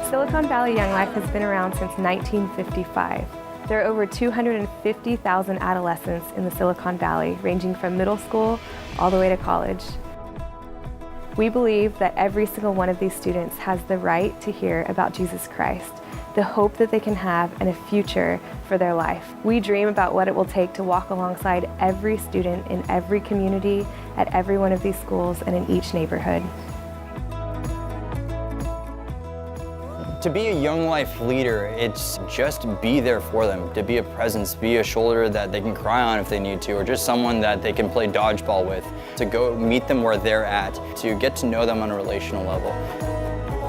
Silicon Valley Young Life has been around since 1955. There are over 250,000 adolescents in the Silicon Valley, ranging from middle school all the way to college. We believe that every single one of these students has the right to hear about Jesus Christ, the hope that they can have, and a future for their life. We dream about what it will take to walk alongside every student in every community, at every one of these schools, and in each neighborhood. To be a young life leader, it's just be there for them, to be a presence, be a shoulder that they can cry on if they need to, or just someone that they can play dodgeball with, to go meet them where they're at, to get to know them on a relational level.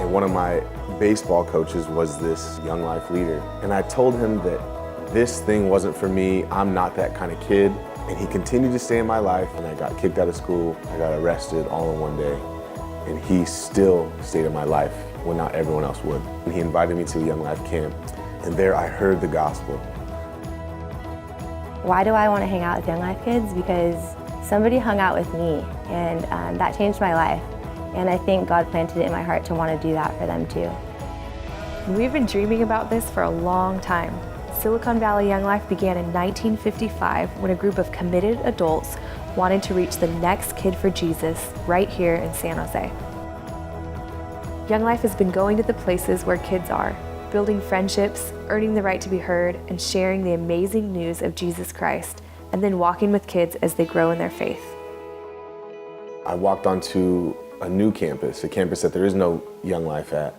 And one of my baseball coaches was this young life leader. And I told him that this thing wasn't for me, I'm not that kind of kid. And he continued to stay in my life, and I got kicked out of school, I got arrested all in one day. And he still stayed in my life when not everyone else would. And he invited me to a Young Life camp, and there I heard the gospel. Why do I want to hang out with Young Life kids? Because somebody hung out with me, and that changed my life. And I think God planted it in my heart to want to do that for them too. We've been dreaming about this for a long time. Silicon Valley Young Life began in 1955 when a group of committed adults wanted to reach the next kid for Jesus right here in San Jose. Young Life has been going to the places where kids are, building friendships, earning the right to be heard, and sharing the amazing news of Jesus Christ, and then walking with kids as they grow in their faith. I walked onto a new campus, a campus that there is no Young Life at,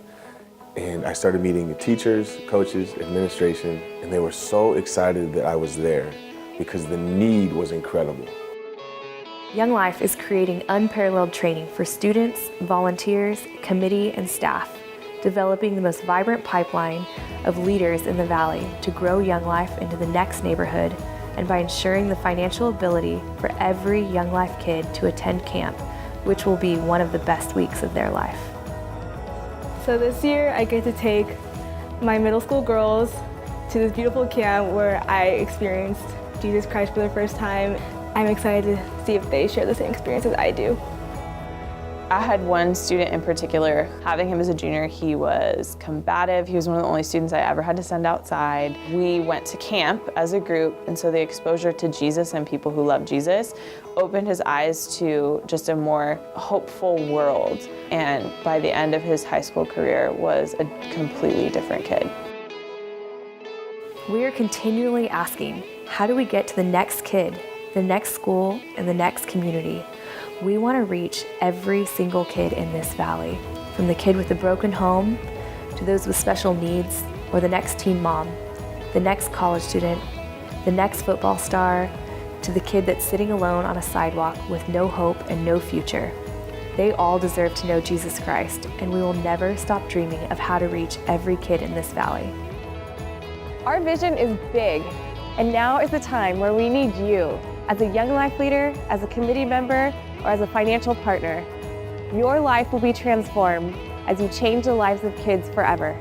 and I started meeting the teachers, coaches, administration, and they were so excited that I was there because the need was incredible. Young Life is creating unparalleled training for students, volunteers, committee, and staff, developing the most vibrant pipeline of leaders in the Valley to grow Young Life into the next neighborhood, and by ensuring the financial ability for every Young Life kid to attend camp, which will be one of the best weeks of their life. So this year I get to take my middle school girls to this beautiful camp where I experienced Jesus Christ for the first time. I'm excited to see if they share the same experience as I do. I had one student in particular. Having him as a junior, he was combative. He was one of the only students I ever had to send outside. We went to camp as a group, and so the exposure to Jesus and people who love Jesus opened his eyes to just a more hopeful world. And by the end of his high school career, was a completely different kid. We are continually asking, how do we get to the next kid, the next school, and the next community? We want to reach every single kid in this valley, from the kid with a broken home, to those with special needs, or the next teen mom, the next college student, the next football star, to the kid that's sitting alone on a sidewalk with no hope and no future. They all deserve to know Jesus Christ, and we will never stop dreaming of how to reach every kid in this valley. Our vision is big, and now is the time where we need you, as a Young Life leader, as a committee member, or as a financial partner. Your life will be transformed as you change the lives of kids forever.